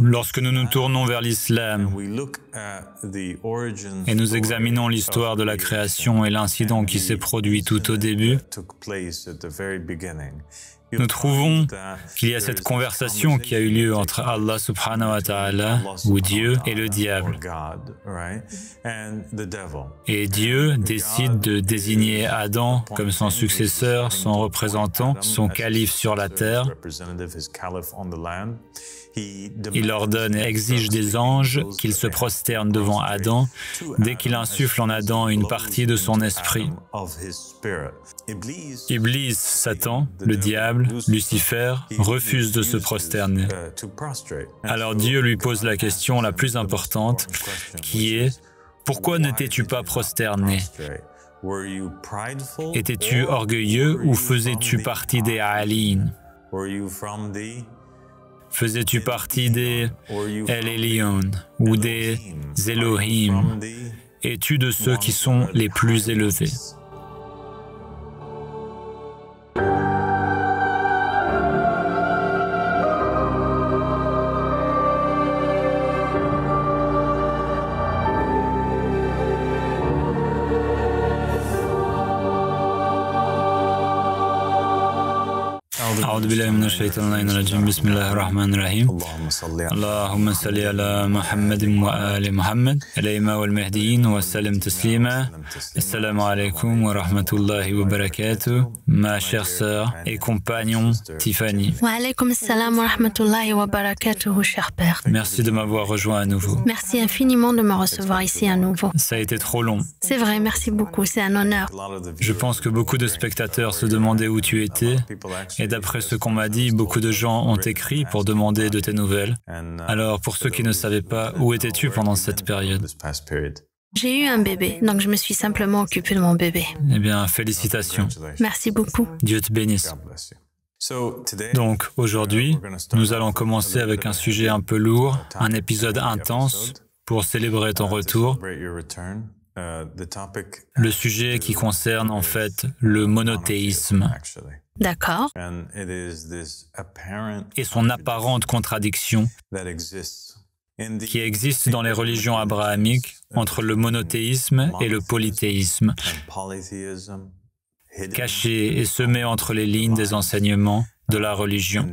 Lorsque nous nous tournons vers l'islam et nous examinons l'histoire de la création et l'incident qui s'est produit tout au début, nous trouvons qu'il y a cette conversation qui a eu lieu entre Allah subhanahu wa ta'ala, ou Dieu, et le diable. Et Dieu décide de désigner Adam comme son successeur, son représentant, son calife sur la terre. Il ordonne et exige des anges qu'ils se prosternent devant Adam dès qu'il insuffle en Adam une partie de son esprit. Iblis, Satan, le diable, Lucifer, refuse de se prosterner. Alors Dieu lui pose la question la plus importante, qui est « Pourquoi ne t'es-tu pas prosterné ? Étais-tu orgueilleux ou faisais-tu partie des Alin ? Faisais-tu partie des El Elyon ou des Elohim? Es-tu de ceux qui sont les plus élevés? » أعوذ بالله من الشيطان الرجيم بسم الله الرحمن الرحيم اللهم صل على محمد وآل محمد الأئمة والمهديين وسلم تسليما السلام عليكم ورحمة الله وبركاته. Ma chère sœur et compagnon Tiffany. Wa alaykoum assalam wa rahmatullahi wa barakatuhu, cher père. Merci de m'avoir rejoint à nouveau. Merci infiniment de me recevoir ici à nouveau. Ça a été trop long. C'est vrai, merci beaucoup, c'est un honneur. Je pense que beaucoup de spectateurs se demandaient où tu étais, et d'après ce qu'on m'a dit, beaucoup de gens ont écrit pour demander de tes nouvelles. Alors, pour ceux qui ne savaient pas, où étais-tu pendant cette période? J'ai eu un bébé, donc je me suis simplement occupée de mon bébé. Eh bien, félicitations. Merci beaucoup. Dieu te bénisse. Donc, aujourd'hui, nous allons commencer avec un sujet un peu lourd, un épisode intense pour célébrer ton retour. Le sujet qui concerne en fait le monothéisme. D'accord. Et son apparente contradiction qui existe dans les religions abrahamiques entre le monothéisme et le polythéisme, caché et semé entre les lignes des enseignements de la religion.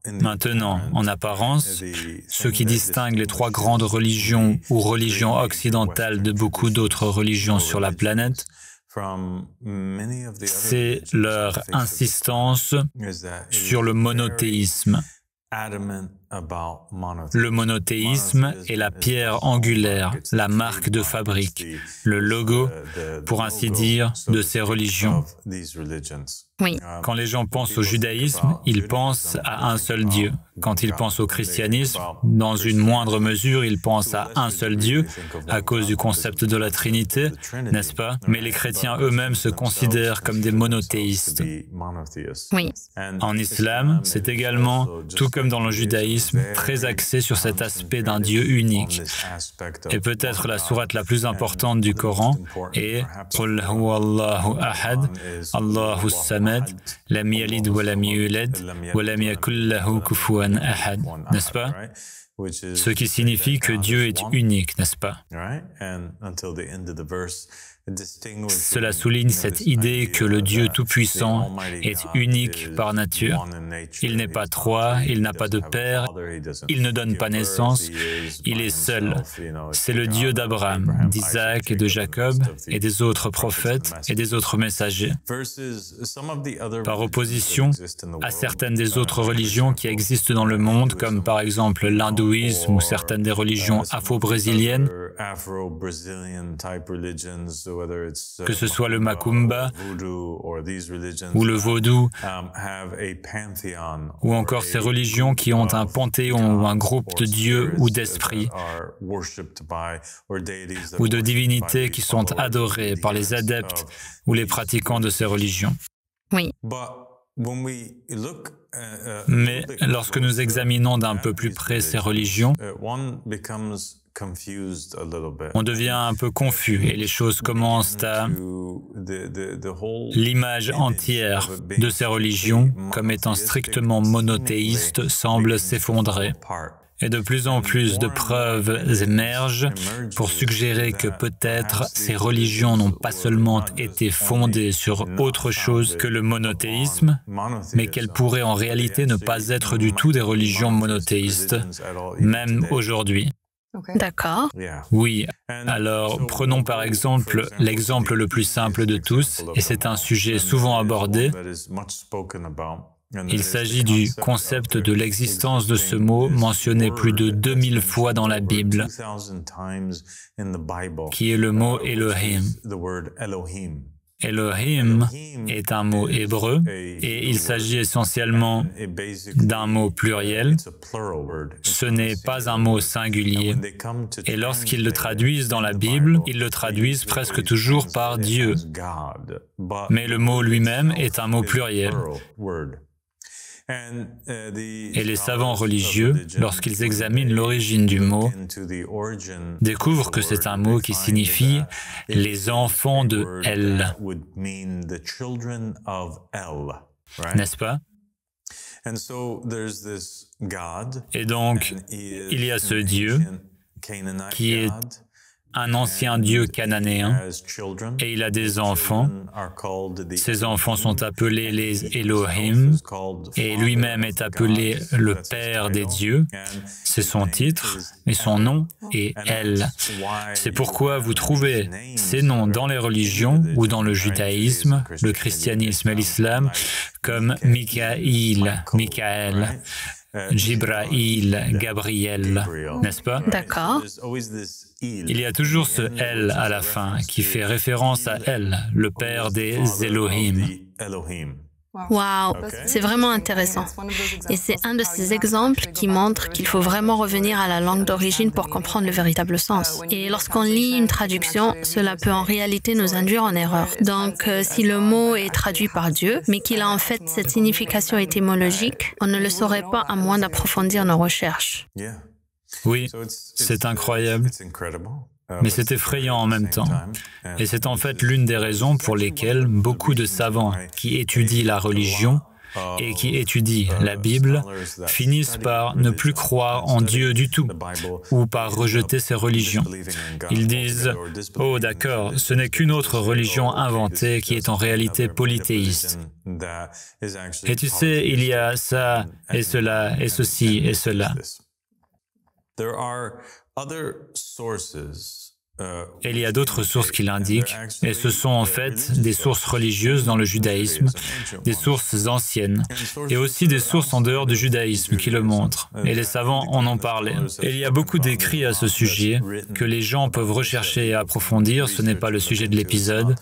Maintenant, en apparence, ce qui distingue les trois grandes religions ou religions occidentales de beaucoup d'autres religions sur la planète, c'est leur insistance sur le monothéisme. Le monothéisme est la pierre angulaire, la marque de fabrique, le logo, pour ainsi dire, de ces religions. Oui. Quand les gens pensent au judaïsme, ils pensent à un seul Dieu. Quand ils pensent au christianisme, dans une moindre mesure, ils pensent à un seul Dieu, à cause du concept de la Trinité, n'est-ce pas? Mais les chrétiens eux-mêmes se considèrent comme des monothéistes. Oui. En islam, c'est également, tout comme dans le judaïsme, très axé sur cet aspect d'un Dieu unique. Et peut-être la sourate la plus importante du Coran est « Qul huwa Allahu ahad, Allahu samad, lam yalid wa lam yulad, wa lam yakul lahu kufuwan ahad » n'est-ce pas? Ce qui signifie que Dieu est unique, n'est-ce pas? Cela souligne cette idée que le Dieu Tout-Puissant est unique par nature. Il n'est pas trois, il n'a pas de père, il ne donne pas naissance, il est seul. C'est le Dieu d'Abraham, d'Isaac et de Jacob et des autres prophètes et des autres messagers. Par opposition à certaines des autres religions qui existent dans le monde, comme par exemple l'hindouisme ou certaines des religions afro-brésiliennes, que ce soit le Macumba ou le vaudou, ou encore ces religions qui ont un panthéon ou un groupe de dieux ou d'esprits ou de divinités qui sont adorées par les adeptes ou les pratiquants de ces religions. Oui. Mais lorsque nous examinons d'un peu plus près ces religions, On devient un peu confus et les choses commencent à... L'image entière de ces religions, comme étant strictement monothéistes, semble s'effondrer. Et de plus en plus de preuves émergent pour suggérer que peut-être ces religions n'ont pas seulement été fondées sur autre chose que le monothéisme, mais qu'elles pourraient en réalité ne pas être du tout des religions monothéistes, même aujourd'hui. D'accord. Oui, alors prenons par exemple l'exemple le plus simple de tous, et c'est un sujet souvent abordé. Il s'agit du concept de l'existence de ce mot mentionné plus de 2000 fois dans la Bible, qui est le mot Elohim. Elohim est un mot hébreu et il s'agit essentiellement d'un mot pluriel. Ce n'est pas un mot singulier. Et lorsqu'ils le traduisent dans la Bible, ils le traduisent presque toujours par Dieu. Mais le mot lui-même est un mot pluriel. Et les savants religieux, lorsqu'ils examinent l'origine du mot, découvrent que c'est un mot qui signifie « les enfants de El », n'est-ce pas? Et donc, il y a ce Dieu qui est un ancien dieu cananéen, et il a des enfants. Ces enfants sont appelés les Elohim, et lui-même est appelé le Père des dieux. C'est son titre, et son nom est El. C'est pourquoi vous trouvez ces noms dans les religions ou dans le judaïsme, le christianisme et l'islam, comme Mikaïl, Michael, Jibraïl, Gabriel, n'est-ce pas? D'accord. Il y a toujours ce « El » à la fin, qui fait référence à El, le père des Elohim. Wow, c'est vraiment intéressant. Et c'est un de ces exemples qui montre qu'il faut vraiment revenir à la langue d'origine pour comprendre le véritable sens. Et lorsqu'on lit une traduction, cela peut en réalité nous induire en erreur. Donc, si le mot est traduit par Dieu, mais qu'il a en fait cette signification étymologique, on ne le saurait pas à moins d'approfondir nos recherches. Oui, c'est incroyable, mais c'est effrayant en même temps. Et c'est en fait l'une des raisons pour lesquelles beaucoup de savants qui étudient la religion et qui étudient la Bible finissent par ne plus croire en Dieu du tout ou par rejeter ces religions. Ils disent « Oh d'accord, ce n'est qu'une autre religion inventée qui est en réalité polythéiste. Et tu sais, il y a ça et cela et ceci et cela. » Et il y a d'autres sources qui l'indiquent, et ce sont en fait des sources religieuses dans le judaïsme, des sources anciennes, et aussi des sources en dehors du judaïsme qui le montrent, et les savants en ont parlé. Et il y a beaucoup d'écrits à ce sujet que les gens peuvent rechercher et approfondir, ce n'est pas le sujet de l'épisode.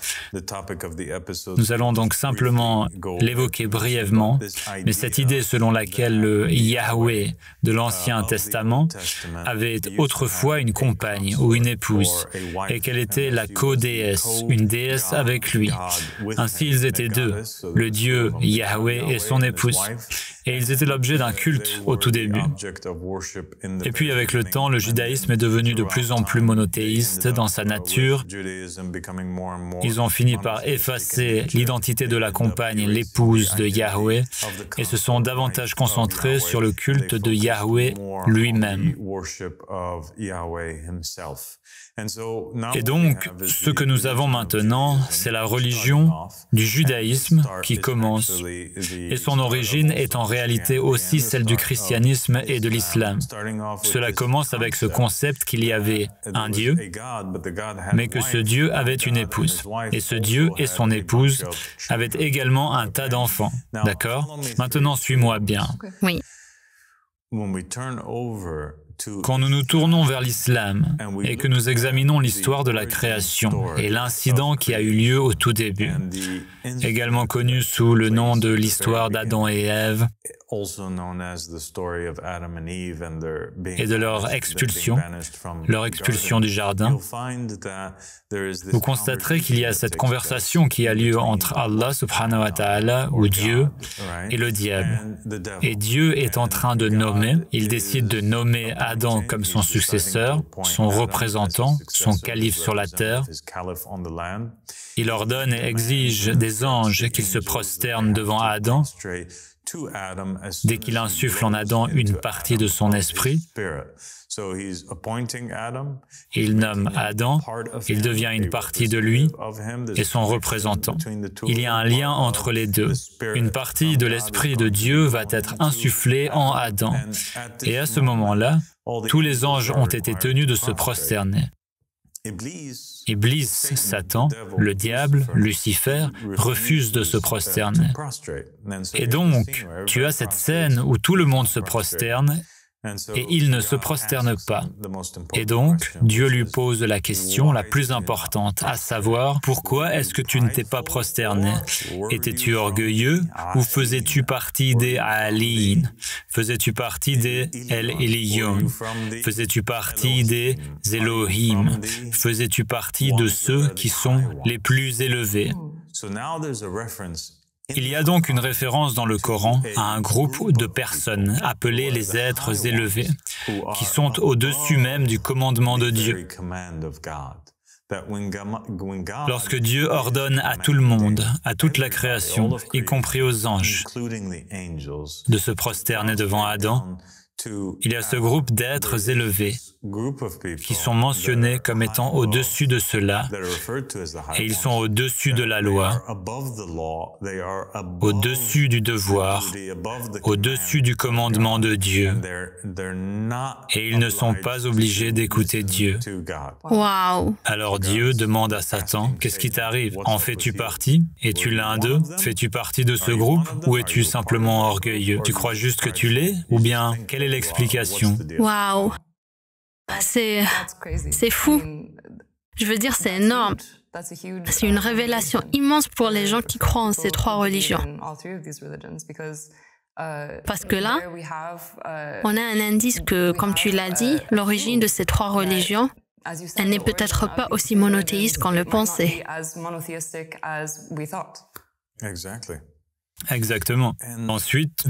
Nous allons donc simplement l'évoquer brièvement, mais cette idée selon laquelle le Yahweh de l'Ancien Testament avait autrefois une compagne ou une épouse, et qu'elle était la co-déesse, une déesse avec lui. Ainsi, ils étaient deux, le Dieu Yahweh et son épouse. Et ils étaient l'objet d'un culte au tout début. Et puis, avec le temps, le judaïsme est devenu de plus en plus monothéiste dans sa nature. Ils ont fini par effacer l'identité de la compagne, l'épouse de Yahweh, et se sont davantage concentrés sur le culte de Yahweh lui-même. Et donc, ce que nous avons maintenant, c'est la religion du judaïsme qui commence, et son origine est en réalité aussi celle du christianisme et de l'islam. Cela commence avec ce concept qu'il y avait un Dieu, mais que ce Dieu avait une épouse. Et ce Dieu et son épouse avaient également un tas d'enfants. D'accord? Maintenant, suis-moi bien. Oui. Quand nous nous tournons vers l'islam et que nous examinons l'histoire de la création et l'incident qui a eu lieu au tout début, également connu sous le nom de l'histoire d'Adam et Ève, et de leur expulsion du jardin, vous constaterez qu'il y a cette conversation qui a lieu entre Allah subhanahu wa ta'ala, ou Dieu, et le diable. Et Dieu est en train de nommer, il décide de nommer Adam comme son successeur, son représentant, son calife sur la terre. Il ordonne et exige des anges qu'ils se prosternent devant Adam dès qu'il insuffle en Adam une partie de son esprit. Il nomme Adam, il devient une partie de lui et son représentant. Il y a un lien entre les deux. Une partie de l'Esprit de Dieu va être insufflée en Adam. Et à ce moment-là, tous les anges ont été tenus de se prosterner. Iblis, Satan, le diable, Lucifer, refuse de se prosterner. Et donc, tu as cette scène où tout le monde se prosterne et il ne se prosterne pas. Et donc, Dieu lui pose la question la plus importante, à savoir, pourquoi est-ce que tu ne t'es pas prosterné? Étais-tu orgueilleux ou faisais-tu partie des Aliin? Faisais-tu partie des El Elyon? Faisais-tu partie des Elohim? Faisais-tu partie de ceux qui sont les plus élevés? Il y a donc une référence dans le Coran à un groupe de personnes appelées les êtres élevés, qui sont au-dessus même du commandement de Dieu. Lorsque Dieu ordonne à tout le monde, à toute la création, y compris aux anges, de se prosterner devant Adam, il y a ce groupe d'êtres élevés qui sont mentionnés comme étant au-dessus de cela, et ils sont au-dessus de la loi, au-dessus du devoir, au-dessus du commandement de Dieu, et ils ne sont pas obligés d'écouter Dieu. Wow. Alors Dieu demande à Satan, « Qu'est-ce qui t'arrive? En fais-tu partie? Es-tu l'un d'eux? Fais-tu partie de ce groupe? Ou es-tu simplement orgueilleux? Tu crois juste que tu l'es? Ou bien, quelle est l'explication? » Wow. C'est fou. Je veux dire, c'est énorme. C'est une révélation immense pour les gens qui croient en ces trois religions. Parce que là, on a un indice que, comme tu l'as dit, l'origine de ces trois religions, elle n'est peut-être pas aussi monothéiste qu'on le pensait. Exactement. Ensuite,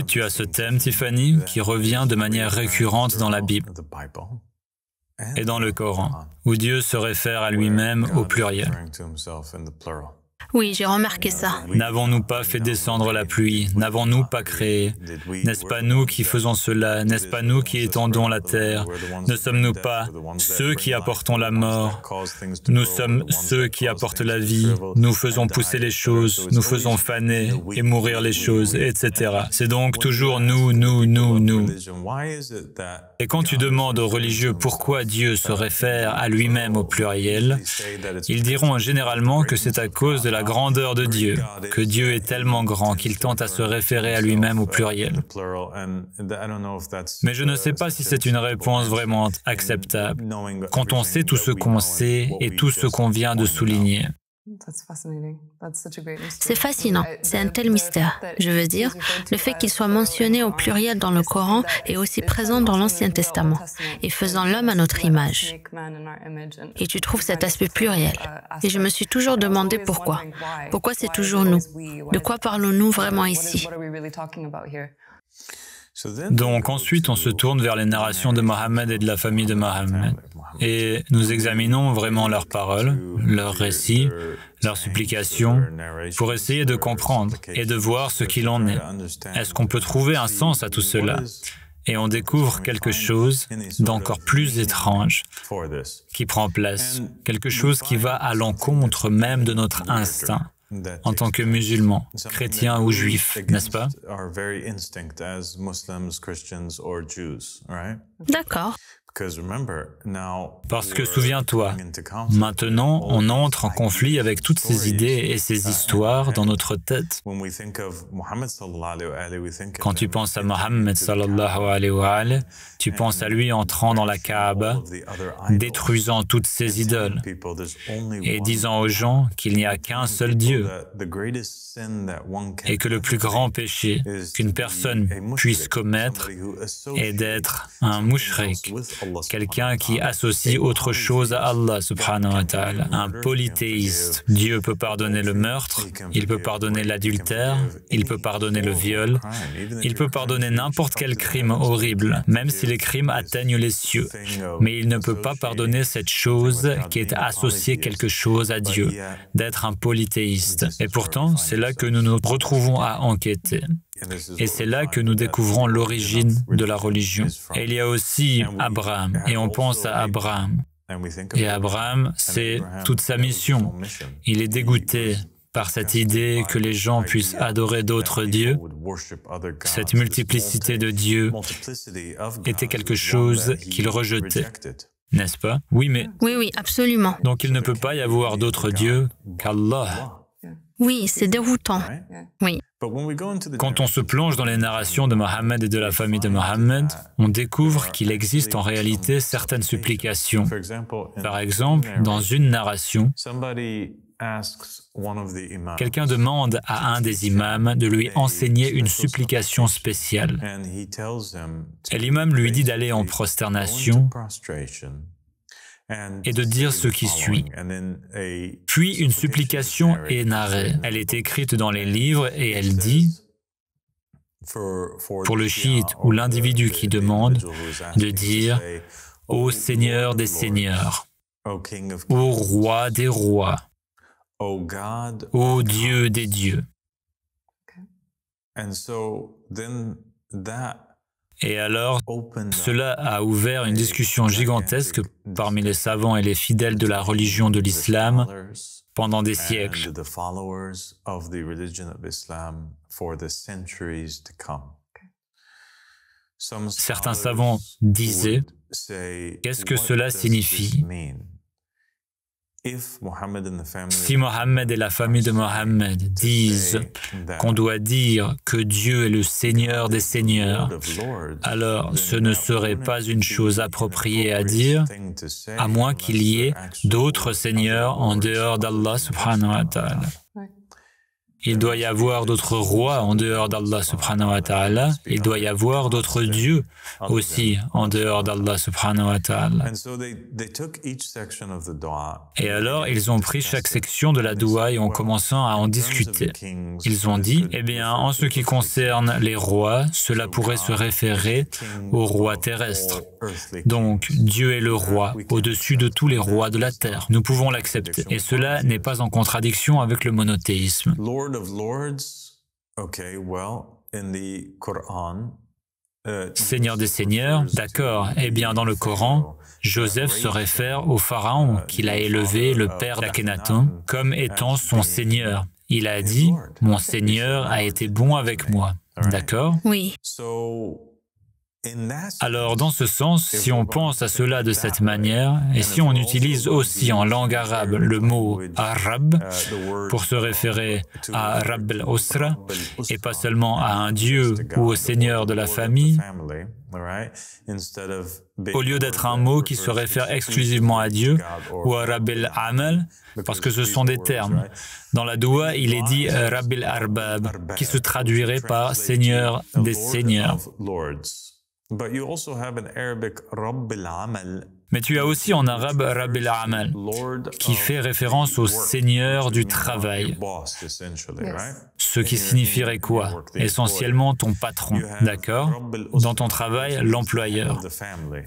tu as ce thème, Tiffany, qui revient de manière récurrente dans la Bible et dans le Coran, où Dieu se réfère à lui-même au pluriel. Oui, j'ai remarqué ça. N'avons-nous pas fait descendre la pluie? N'avons-nous pas créé? N'est-ce pas nous qui faisons cela? N'est-ce pas nous qui étendons la terre? Ne sommes-nous pas ceux qui apportons la mort? Nous sommes ceux qui apportent la vie. Nous faisons pousser les choses, nous faisons faner et mourir les choses, etc. C'est donc toujours nous. Et quand tu demandes aux religieux pourquoi Dieu se réfère à lui-même au pluriel, ils diront généralement que c'est à cause de la grandeur de Dieu, que Dieu est tellement grand qu'il tente à se référer à lui-même au pluriel. Mais je ne sais pas si c'est une réponse vraiment acceptable, quand on sait tout ce qu'on sait et tout ce qu'on vient de souligner. C'est fascinant, c'est un tel mystère. Je veux dire, le fait qu'il soit mentionné au pluriel dans le Coran est aussi présent dans l'Ancien Testament, et faisant l'homme à notre image. Et tu trouves cet aspect pluriel. Et je me suis toujours demandé pourquoi. Pourquoi c'est toujours nous? De quoi parlons-nous vraiment ici? Donc ensuite, on se tourne vers les narrations de Mohammed et de la famille de Mohammed. Et nous examinons vraiment leurs paroles, leurs récits, leurs supplications, pour essayer de comprendre et de voir ce qu'il en est. Est-ce qu'on peut trouver un sens à tout cela? Et on découvre quelque chose d'encore plus étrange qui prend place, quelque chose qui va à l'encontre même de notre instinct en tant que musulmans, chrétiens ou juifs, n'est-ce pas? D'accord. Parce que souviens-toi, maintenant on entre en conflit avec toutes ces idées et ces histoires dans notre tête. Quand tu penses à Mohammed sallallahu alayhi wa alayhi, tu penses à lui entrant dans la Kaaba, détruisant toutes ces idoles et disant aux gens qu'il n'y a qu'un seul Dieu et que le plus grand péché qu'une personne puisse commettre est d'être un mushrik, quelqu'un qui associe autre chose à Allah subhanahu wa ta'ala. Un polythéiste. Dieu peut pardonner le meurtre, il peut pardonner l'adultère, il peut pardonner le viol, il peut pardonner n'importe quel crime horrible, même si les crimes atteignent les cieux. Mais il ne peut pas pardonner cette chose qui est associée quelque chose à Dieu, d'être un polythéiste. Et pourtant, c'est là que nous nous retrouvons à enquêter. Et c'est là que nous découvrons l'origine de la religion. Et il y a aussi Abraham, et on pense à Abraham. Et Abraham, c'est toute sa mission. Il est dégoûté par cette idée que les gens puissent adorer d'autres dieux. Cette multiplicité de dieux était quelque chose qu'il rejetait, n'est-ce pas? Oui, mais... Oui, absolument. Donc il ne peut pas y avoir d'autres dieux qu'Allah. Oui, c'est déroutant. Oui. Quand on se plonge dans les narrations de Mohammed et de la famille de Mohammed, on découvre qu'il existe en réalité certaines supplications. Par exemple, dans une narration, quelqu'un demande à un des imams de lui enseigner une supplication spéciale. Et l'imam lui dit d'aller en prosternation et de dire ce qui suit. Puis une supplication est narrée. Elle est écrite dans les livres et elle dit, pour le chiite ou l'individu qui demande, de dire « Ô Seigneur des seigneurs, ô Roi des rois, ô Dieu des dieux ». Et alors, cela a ouvert une discussion gigantesque parmi les savants et les fidèles de la religion de l'islam pendant des siècles. Certains savants disaient, qu'est-ce que cela signifie? Si Mohammed et la famille de Mohammed disent qu'on doit dire que Dieu est le Seigneur des seigneurs, alors ce ne serait pas une chose appropriée à dire, à moins qu'il y ait d'autres seigneurs en dehors d'Allah subhanahu wa ta'ala. Il doit y avoir d'autres rois en dehors d'Allah subhanahu wa ta'ala. Il doit y avoir d'autres dieux aussi en dehors d'Allah subhanahu wa ta'ala. Et alors, ils ont pris chaque section de la doua et en commençant à en discuter. Ils ont dit, eh bien, en ce qui concerne les rois, cela pourrait se référer aux rois terrestres. Donc, Dieu est le roi, au-dessus de tous les rois de la terre. Nous pouvons l'accepter. Et cela n'est pas en contradiction avec le monothéisme. Seigneur des seigneurs, d'accord. Eh bien, dans le Coran, Joseph se réfère au pharaon qu'il a élevé, le père d'Akhenaton, comme étant son seigneur. Il a dit, « Mon Seigneur a été bon avec moi. » D'accord? Oui. Alors, dans ce sens, si on pense à cela de cette manière, et si on utilise aussi en langue arabe le mot « arab » pour se référer à Rabb al-Usra, et pas seulement à un dieu ou au seigneur de la famille, au lieu d'être un mot qui se réfère exclusivement à Dieu, ou à Rabb al-Amal, parce que ce sont des termes. Dans la doua, il est dit « Rabb al-Arbab », qui se traduirait par « Seigneur des seigneurs ». Mais tu as aussi en arabe Rabb al-Amal, qui fait référence au Seigneur du travail. Ce qui signifierait quoi? Essentiellement ton patron, d'accord? Dans ton travail, l'employeur.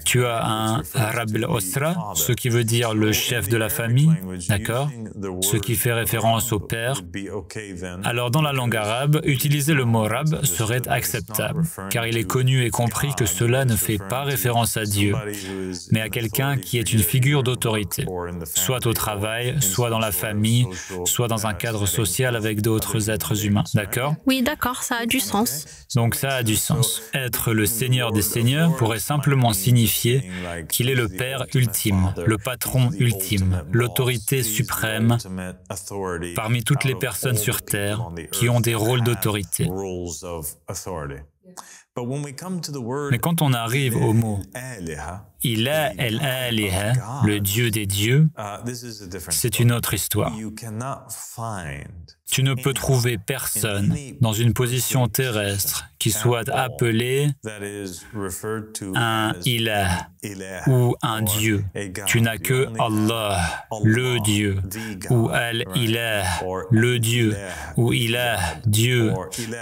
Tu as un Rabb al-Usra, ce qui veut dire le chef de la famille, d'accord? Ce qui fait référence au père. Alors dans la langue arabe, utiliser le mot Rabb serait acceptable, car il est connu et compris que cela ne fait pas référence à Dieu, mais à quelqu'un qui est une figure d'autorité, soit au travail, soit dans la famille, soit dans un cadre social avec d'autres êtres humains. D'accord? Oui, d'accord, ça a du sens. Donc ça a du sens. Être le Seigneur des seigneurs pourrait simplement signifier qu'il est le Père ultime, le patron ultime, l'autorité suprême parmi toutes les personnes sur Terre qui ont des rôles d'autorité. Mais quand on arrive au mot Ilah el-Aliha, le Dieu des dieux, c'est une autre histoire. Tu ne peux trouver personne dans une position terrestre qui soit appelé un Ilah ou un Dieu. Tu n'as que Allah, le Dieu, ou Al-Ilah, le Dieu, ou Ilah, Dieu,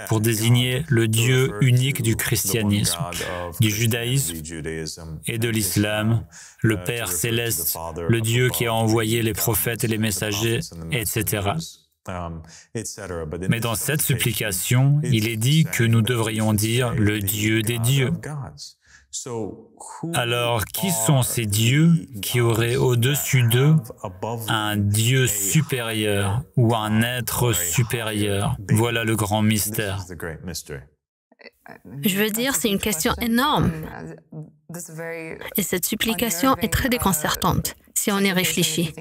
pour désigner le Dieu unique du christianisme, du judaïsme et de l'islam, le Père céleste, le Dieu qui a envoyé les prophètes et les messagers, etc. Mais dans cette supplication, il est dit que nous devrions dire le Dieu des dieux. Alors, qui sont ces dieux qui auraient au-dessus d'eux un Dieu supérieur ou un être supérieur? Voilà le grand mystère. Je veux dire, c'est une question énorme. Et cette supplication est très déconcertante, si on y réfléchit,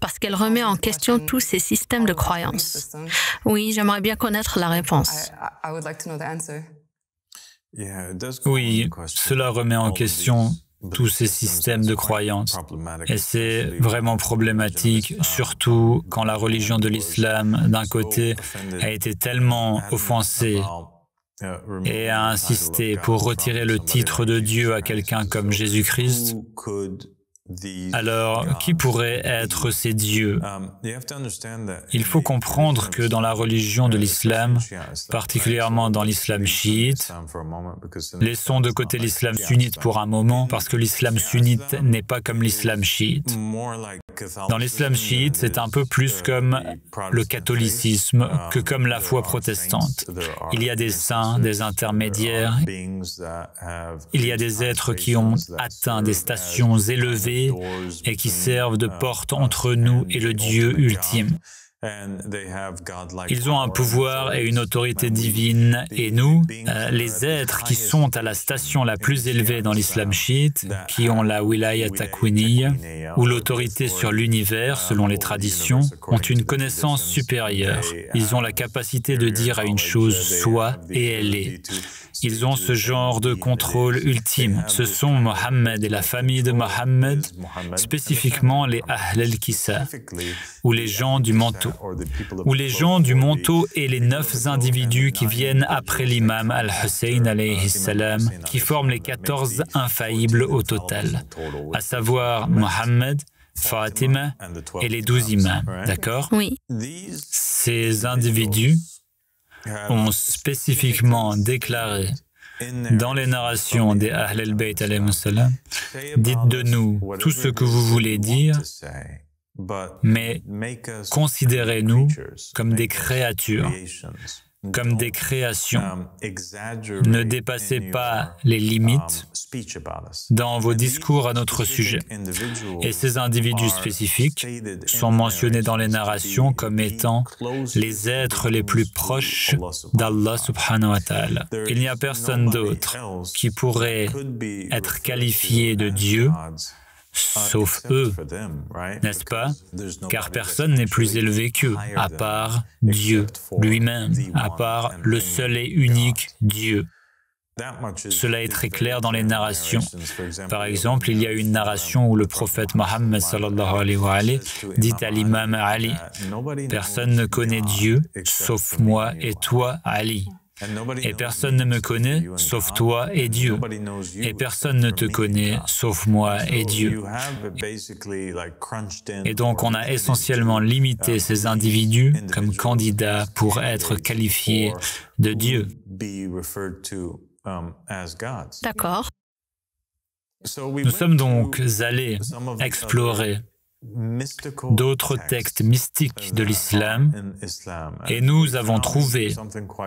parce qu'elle remet en question tous ces systèmes de croyances. Oui, j'aimerais bien connaître la réponse. Oui, cela remet en question tous ces systèmes de croyances. Et c'est vraiment problématique, surtout quand la religion de l'islam, d'un côté, a été tellement offensée et a insisté pour retirer le titre de Dieu à quelqu'un comme Jésus-Christ. Alors, qui pourraient être ces dieux? Il faut comprendre que dans la religion de l'islam, particulièrement dans l'islam chiite, laissons de côté l'islam sunnite pour un moment, parce que l'islam sunnite n'est pas comme l'islam chiite. Dans l'islam chiite, c'est un peu plus comme le catholicisme que comme la foi protestante. Il y a des saints, des intermédiaires, il y a des êtres qui ont atteint des stations élevées et qui servent de porte entre nous et le Dieu ultime. Ils ont un pouvoir et une autorité divine, et nous, les êtres qui sont à la station la plus élevée dans l'islam chiite, qui ont la wilaya takwiniyya, ou l'autorité sur l'univers selon les traditions, ont une connaissance supérieure. Ils ont la capacité de dire à une chose « soit » et elle est. Ils ont ce genre de contrôle ultime. Ce sont Mohammed et la famille de Mohammed, spécifiquement les Ahl al-Kissa, ou les gens du manteau. Ou les gens du manteau et les 9 individus qui viennent après l'imam al-Hussein alayhi salam, qui forment les 14 infaillibles au total, à savoir Mohammed, Fatima et les 12 imams. D'accord? Oui. Ces individus ont spécifiquement déclaré dans les narrations des Ahl al-Bayt alayhi salam, dites de nous tout ce que vous voulez dire, mais considérez-nous comme des créatures, comme des créations. Ne dépassez pas les limites dans vos discours à notre sujet. Et ces individus spécifiques sont mentionnés dans les narrations comme étant les êtres les plus proches d'Allah subhanahu wa ta'ala. Il n'y a personne d'autre qui pourrait être qualifié de Dieu sauf eux, n'est-ce pas? Car personne n'est plus élevé qu'eux, à part Dieu lui-même, à part le seul et unique Dieu. Cela est très clair dans les narrations. Par exemple, il y a une narration où le prophète Mohammed sallallahu alayhi wa alayhi dit à l'imam Ali, « Personne ne connaît Dieu sauf moi et toi, Ali. » Et personne ne me connaît, sauf toi et Dieu. Et personne ne te connaît, sauf moi et Dieu. Et donc, on a essentiellement limité ces individus comme candidats pour être qualifiés de Dieu. D'accord. Nous sommes donc allés explorer d'autres textes mystiques de l'islam et nous avons trouvé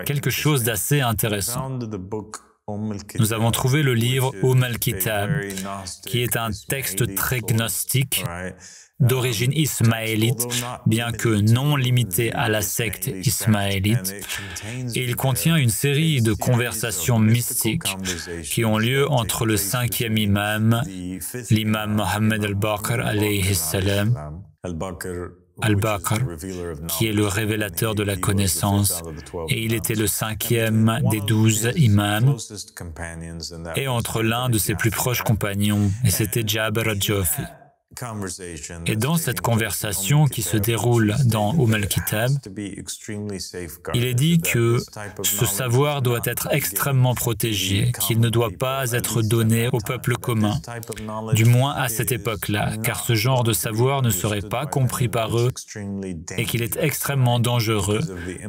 quelque chose d'assez intéressant. Nous avons trouvé le livre al-Kitab, qui est un texte très gnostique, d'origine ismaélite, bien que non limité à la secte ismaélite, et il contient une série de conversations mystiques qui ont lieu entre le 5e imam, l'imam Mohammed al-Baqir alayhi salam, al-Baqir, qui est le révélateur de la connaissance, et il était le 5e des 12 imams, et entre l'un de ses plus proches compagnons, et c'était Jabir al-Jufi. Et dans cette conversation qui se déroule dans al-Kitab, il est dit que ce savoir doit être extrêmement protégé, qu'il ne doit pas être donné au peuple commun, du moins à cette époque-là, car ce genre de savoir ne serait pas compris par eux et qu'il est extrêmement dangereux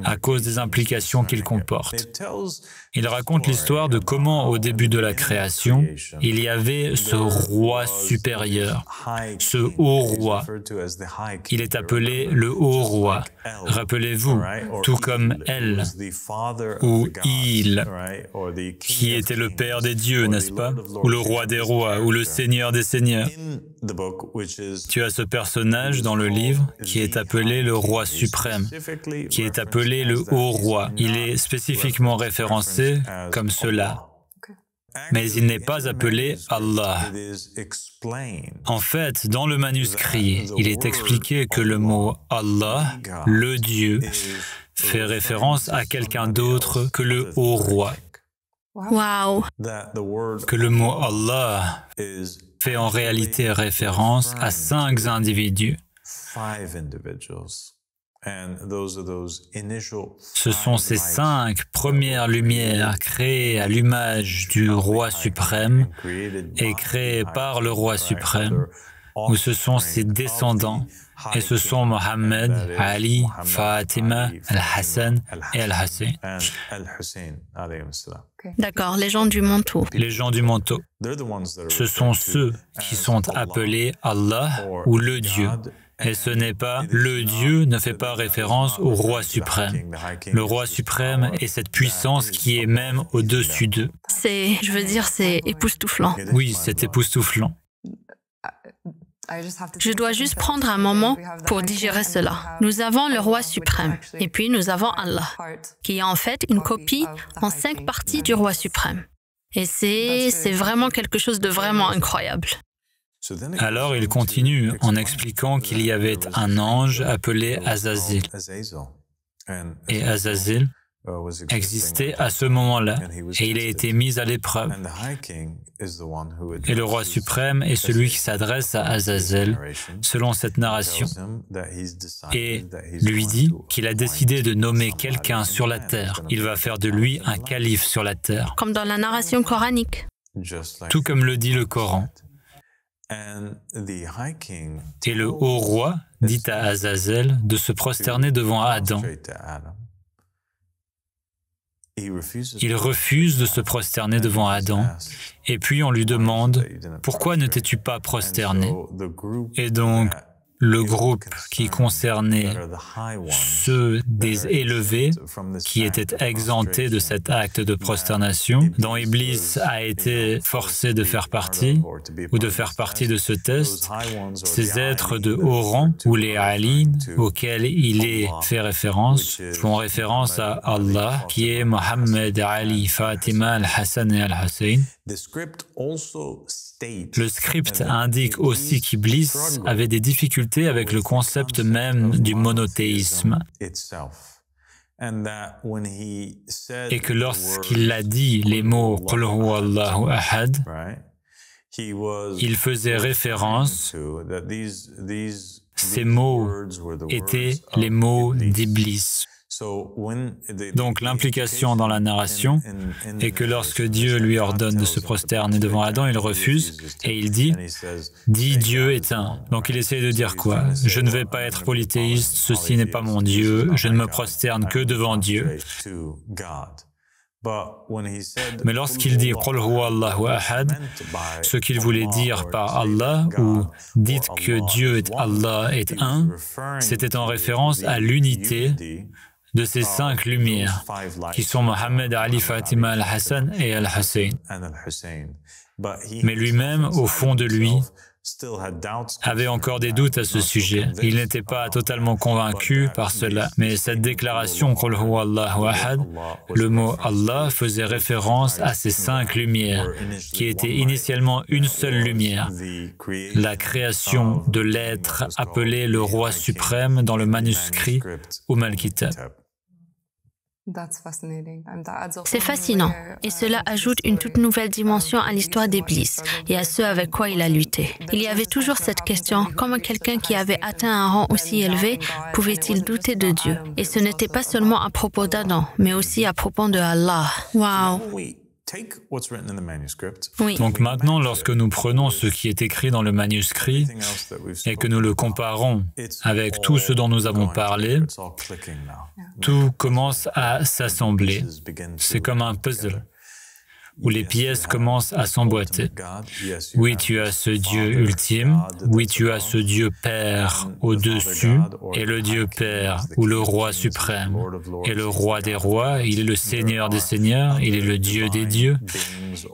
à cause des implications qu'il comporte. Il raconte l'histoire de comment, au début de la création, il y avait ce roi supérieur, ce haut roi. Il est appelé le haut roi. Rappelez-vous, tout comme elle, ou il, qui était le père des dieux, n'est-ce pas? Ou le roi des rois, ou le seigneur des seigneurs. Tu as ce personnage dans le livre qui est appelé le roi suprême, qui est appelé le haut roi. Il est spécifiquement référencé comme cela. Mais il n'est pas appelé Allah. En fait, dans le manuscrit, il est expliqué que le mot Allah, le Dieu, fait référence à quelqu'un d'autre que le haut roi. Wow. Que le mot Allah fait en réalité référence à 5 individus. Ce sont ces 5 premières lumières créées à l'image du roi suprême et créées par le roi suprême, où ce sont ses descendants, et ce sont Mohammed, Ali, Fatima, Al-Hassan et Al-Hussein. D'accord, les gens du manteau. Les gens du manteau. Ce sont ceux qui sont appelés Allah ou le Dieu. Et ce n'est pas, le Dieu ne fait pas référence au roi suprême. Le roi suprême est cette puissance qui est même au-dessus d'eux. C'est époustouflant. Oui, c'est époustouflant. Je dois juste prendre un moment pour digérer cela. Nous avons le roi suprême, et puis nous avons Allah, qui est en fait une copie en 5 parties du roi suprême. Et c'est vraiment quelque chose de vraiment incroyable. Alors il continue en expliquant qu'il y avait un ange appelé Azazil. Et Azazil existait à ce moment-là, et il a été mis à l'épreuve. Et le roi suprême est celui qui s'adresse à Azazel, selon cette narration, et lui dit qu'il a décidé de nommer quelqu'un sur la terre. Il va faire de lui un calife sur la terre. Comme dans la narration coranique. Tout comme le dit le Coran. Et le haut roi dit à Azazel de se prosterner devant Adam. Il refuse de se prosterner devant Adam, et puis on lui demande « Pourquoi ne t'es-tu pas prosterné ?» Et donc, le groupe qui concernait ceux des élevés qui étaient exemptés de cet acte de prosternation, dont Iblis a été forcé de faire partie, ou de faire partie de ce test, ces êtres de haut rang, ou les alin, auxquels il est fait référence, font référence à Allah, qui est Mohammed, Ali, Fatima, Al-Hassan et Al-Hussein. Le script indique aussi qu'Iblis avait des difficultés avec le concept même du monothéisme et que lorsqu'il a dit les mots « Qul huwa Allahu ahad », il faisait référence, ces mots étaient les mots d'Iblis. Donc l'implication dans la narration est que lorsque Dieu lui ordonne de se prosterner devant Adam, il refuse et il dit « Dis Dieu est un ». Donc il essaie de dire quoi? Je ne vais pas être polythéiste, ceci n'est pas mon Dieu, je ne me prosterne que devant Dieu. Mais lorsqu'il dit « Qul huwa Allahu ahad », ce qu'il voulait dire par Allah ou « dites que Dieu est Allah est un », c'était en référence à l'unité de ces 5 lumières, qui sont Mohammed, Ali, Fatima, Al-Hassan et Al-Hussein. Mais lui-même, au fond de lui, avait encore des doutes à ce sujet. Il n'était pas totalement convaincu par cela. Mais cette déclaration, Qul huwa Allahu ahad, le mot Allah faisait référence à ces 5 lumières, qui étaient initialement une seule lumière, la création de l'être appelé le roi suprême dans le manuscrit Al-Kitab. C'est fascinant, et cela ajoute une toute nouvelle dimension à l'histoire d'Iblis et à ce avec quoi il a lutté. Il y avait toujours cette question, comment quelqu'un qui avait atteint un rang aussi élevé pouvait-il douter de Dieu? Et ce n'était pas seulement à propos d'Adam, mais aussi à propos de Allah. Waouh! Oui. Donc maintenant, lorsque nous prenons ce qui est écrit dans le manuscrit et que nous le comparons avec tout ce dont nous avons parlé, tout commence à s'assembler. C'est comme un puzzle où les pièces commencent à s'emboîter. Oui, tu as ce Dieu ultime, oui, tu as ce Dieu Père au-dessus, et le Dieu Père, ou le Roi suprême, et le Roi des rois, il est le Seigneur des seigneurs, il est le Dieu des dieux.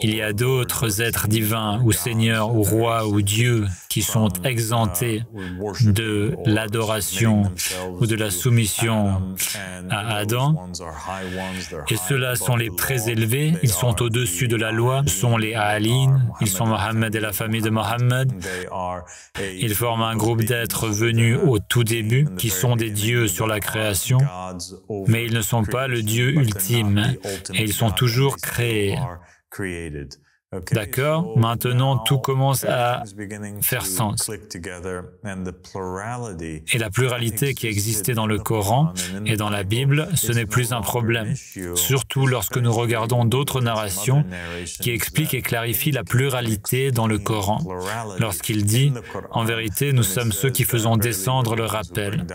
Il y a d'autres êtres divins, ou seigneurs, ou rois, ou dieux, qui sont exemptés de l'adoration ou de la soumission à Adam, et ceux-là sont les présélevés, ils sont au-dessus de la loi, sont les A'alin, ils sont Mohammed et la famille de Mohammed. Ils forment un groupe d'êtres venus au tout début, qui sont des dieux sur la création, mais ils ne sont pas le Dieu ultime, et ils sont toujours créés. D'accord? Maintenant, tout commence à faire sens. Et la pluralité qui existait dans le Coran et dans la Bible, ce n'est plus un problème. Surtout lorsque nous regardons d'autres narrations qui expliquent et clarifient la pluralité dans le Coran. Lorsqu'il dit « En vérité, nous sommes ceux qui faisons descendre le rappel.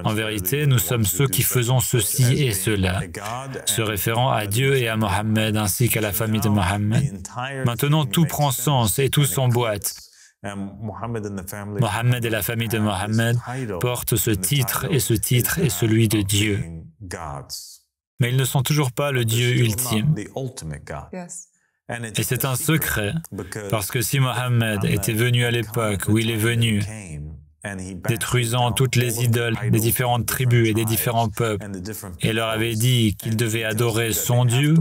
En vérité, nous sommes ceux qui faisons ceci et cela. » Se référant à Dieu et à Mohammed ainsi qu'à la famille de Mohammed. Maintenant, tout prend sens et tout s'emboîte. Mohammed et la famille de Mohammed portent ce titre est celui de Dieu. Mais ils ne sont toujours pas le Dieu ultime. Et c'est un secret, parce que si Mohammed était venu à l'époque où il est venu, détruisant toutes les idoles des différentes tribus et des différents peuples, et leur avait dit qu'ils devaient adorer son Dieu,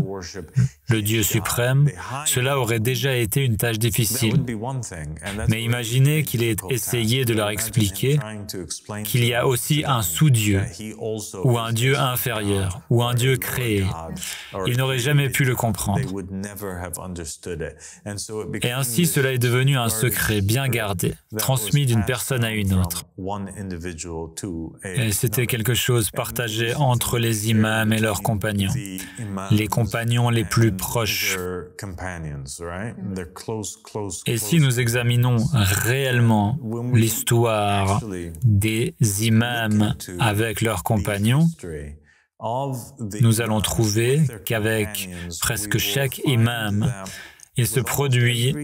le Dieu suprême, cela aurait déjà été une tâche difficile. Mais imaginez qu'il ait essayé de leur expliquer qu'il y a aussi un sous-Dieu, ou un Dieu inférieur, ou un Dieu créé. Ils n'auraient jamais pu le comprendre. Et ainsi, cela est devenu un secret bien gardé, transmis d'une personne à une autre. Et c'était quelque chose partagé entre les imams et leurs compagnons, les compagnons les plus proches. Et si nous examinons réellement l'histoire des imams avec leurs compagnons, nous allons trouver qu'avec presque chaque imam, il se produit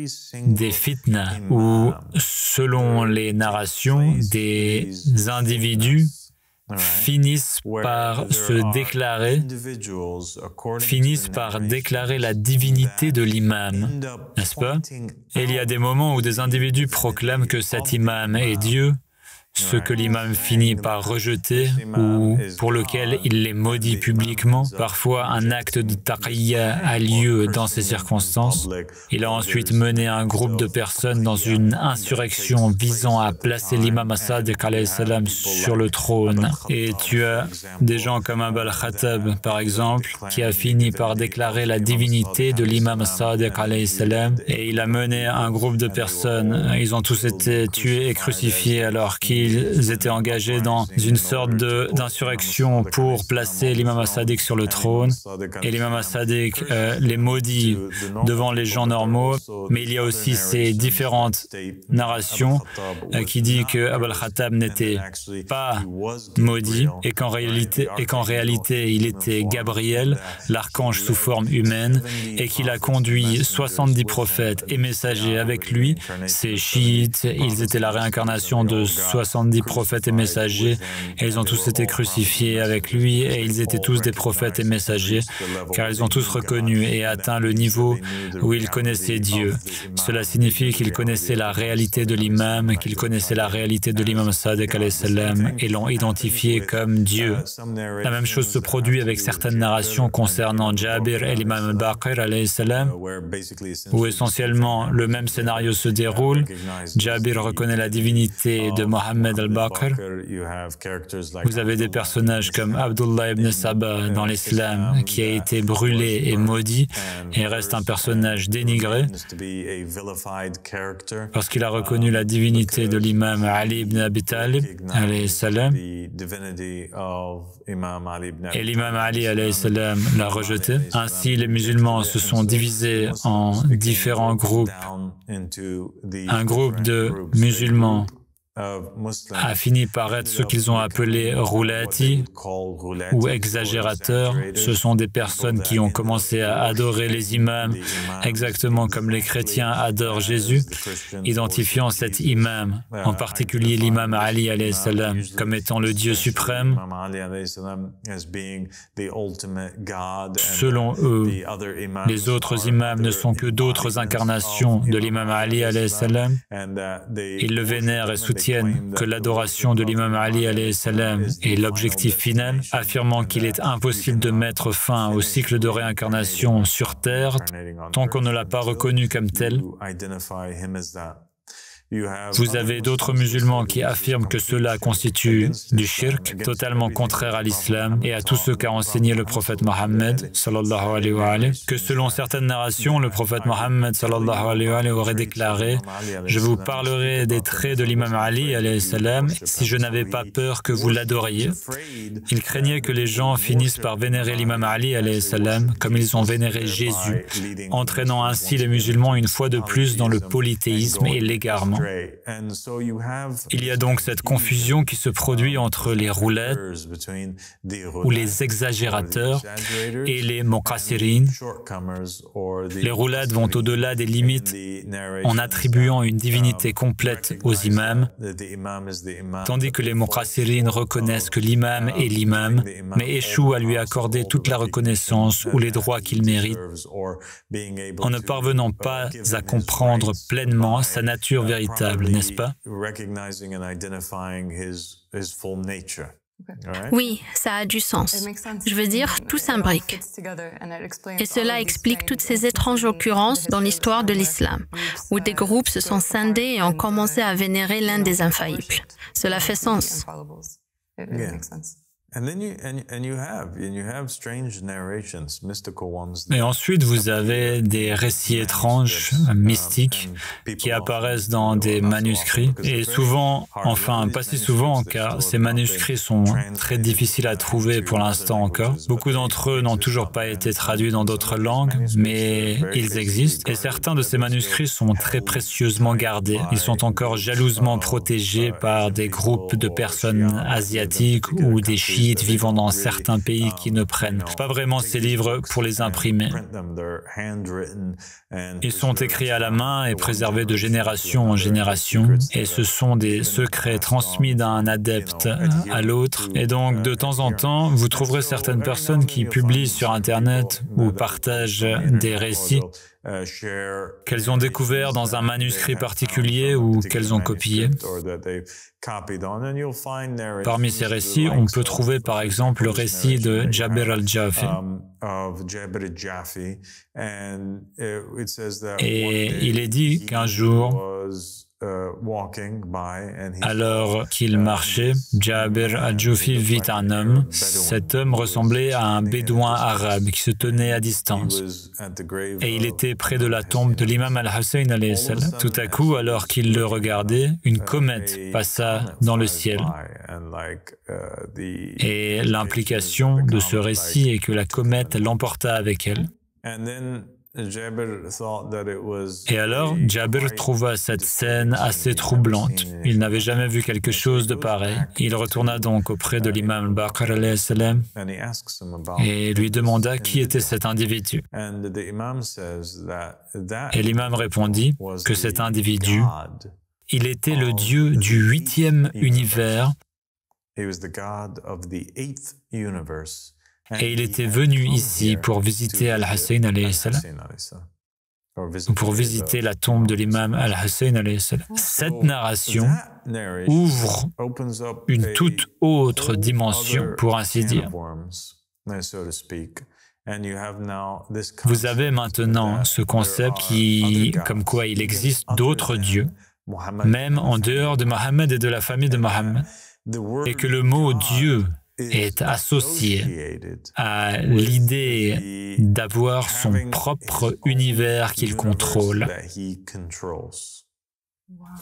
des fitnas où, selon les narrations, des individus finissent par déclarer la divinité de l'imam, n'est-ce pas? Et il y a des moments où des individus proclament que cet imam est Dieu, ce que l'imam finit par rejeter ou pour lequel il les maudit publiquement. Parfois, un acte de taqiyya a lieu dans ces circonstances. Il a ensuite mené un groupe de personnes dans une insurrection visant à placer l'imam As-Sadiq alayhi salam sur le trône. Et tu as des gens comme Abul Khattab, par exemple, qui a fini par déclarer la divinité de l'imam As-Sadiq alayhi salam. Et il a mené un groupe de personnes. Ils ont tous été tués et crucifiés alors qu'ils étaient engagés dans une sorte d'insurrection pour placer l'imam As-Sadiq sur le trône. Et l'imam As-Sadiq les maudit devant les gens normaux. Mais il y a aussi ces différentes narrations qui disent que Abul Khattab n'était pas maudit et qu'en réalité, il était Gabriel, l'archange sous forme humaine, et qu'il a conduit 70 prophètes et messagers avec lui. Ces chiites, ils étaient la réincarnation de 70 70 prophètes et messagers, et ils ont tous été crucifiés avec lui, et ils étaient tous des prophètes et messagers, car ils ont tous reconnu et atteint le niveau où ils connaissaient Dieu. Cela signifie qu'ils connaissaient la réalité de l'imam, qu'ils connaissaient la réalité de l'imam Sadiq alayhi salam, et l'ont identifié comme Dieu. La même chose se produit avec certaines narrations concernant Jabir et l'imam al-Baqir alayhi salam, où essentiellement le même scénario se déroule. Jabir reconnaît la divinité de Mohammed al-Baqir. Vous avez des personnages comme Abdullah ibn Saba dans l'islam qui a été brûlé et maudit et reste un personnage dénigré parce qu'il a reconnu la divinité de l'imam Ali ibn Abi Talib alayhi salam, et l'imam Ali alayhi salam l'a rejeté. Ainsi, les musulmans se sont divisés en différents groupes. Un groupe de musulmans a fini par être ce qu'ils ont appelé roulati ou exagérateurs. Ce sont des personnes qui ont commencé à adorer les imams exactement comme les chrétiens adorent Jésus, identifiant cet imam, en particulier l'imam Ali alayhi salam, comme étant le Dieu suprême. Selon eux, les autres imams ne sont que d'autres incarnations de l'imam Ali alayhi salam. Ils le vénèrent et soutiennent que l'adoration de l'imam Ali alayhi salam est l'objectif final, affirmant qu'il est impossible de mettre fin au cycle de réincarnation sur Terre tant qu'on ne l'a pas reconnu comme tel. Vous avez d'autres musulmans qui affirment que cela constitue du shirk, totalement contraire à l'islam et à tout ce qu'a enseigné le prophète Mohammed, sallallahu alayhi wa alayhi, que selon certaines narrations, le prophète Mohammed, sallallahu alayhi wa alayhi, aurait déclaré « Je vous parlerai des traits de l'imam Ali, alayhi salam, si je n'avais pas peur que vous l'adoriez. » Il craignait que les gens finissent par vénérer l'imam Ali, alayhi salam, comme ils ont vénéré Jésus, entraînant ainsi les musulmans une fois de plus dans le polythéisme et l'égarement. Il y a donc cette confusion qui se produit entre les roulettes ou les exagérateurs et les muqassirin. Les roulettes vont au-delà des limites en attribuant une divinité complète aux imams, tandis que les muqassirin reconnaissent que l'imam est l'imam, mais échouent à lui accorder toute la reconnaissance ou les droits qu'il mérite, en ne parvenant pas à comprendre pleinement sa nature véritable, n'est-ce pas? Oui, ça a du sens. Je veux dire, tout s'imbrique. Et cela explique toutes ces étranges occurrences dans l'histoire de l'islam, où des groupes se sont scindés et ont commencé à vénérer l'un des infaillibles. Cela fait sens. Et ensuite, vous avez des récits étranges, mystiques, qui apparaissent dans des manuscrits. Et souvent, enfin, pas si souvent, car ces manuscrits sont très difficiles à trouver pour l'instant encore. Beaucoup d'entre eux n'ont toujours pas été traduits dans d'autres langues, mais ils existent. Et certains de ces manuscrits sont très précieusement gardés. Ils sont encore jalousement protégés par des groupes de personnes asiatiques ou des chiites vivant dans certains pays qui ne prennent pas vraiment ces livres pour les imprimer. Ils sont écrits à la main et préservés de génération en génération, et ce sont des secrets transmis d'un adepte à l'autre. Et donc, de temps en temps, vous trouverez certaines personnes qui publient sur Internet ou partagent des récits qu'elles ont découverts dans un manuscrit particulier ou qu'elles ont copié. Parmi ces récits, on peut trouver par exemple le récit de Jabir al-Jafi. Et il est dit qu'un jour, alors qu'il marchait, Jabir al-Jufi vit un homme. Cet homme ressemblait à un bédouin arabe qui se tenait à distance. Et il était près de la tombe de l'imam al-Hussein alayhi salam. Tout à coup, alors qu'il le regardait, une comète passa dans le ciel. Et l'implication de ce récit est que la comète l'emporta avec elle. Et alors, Jabir trouva cette scène assez troublante. Il n'avait jamais vu quelque chose de pareil. Il retourna donc auprès de l'imam al-Baqir alayhi salam et lui demanda qui était cet individu. Et l'imam répondit que cet individu il était le Dieu du 8e univers et il était venu ici pour visiter Al-Hussein alayhi salam, ou pour visiter la tombe de l'imam Al-Hussein alayhi salam. Cette narration ouvre une toute autre dimension, pour ainsi dire. Vous avez maintenant ce concept comme quoi il existe d'autres dieux, même en dehors de Mohammed et de la famille de Mohammed, et que le mot Dieu est associé à l'idée d'avoir son propre univers qu'il contrôle.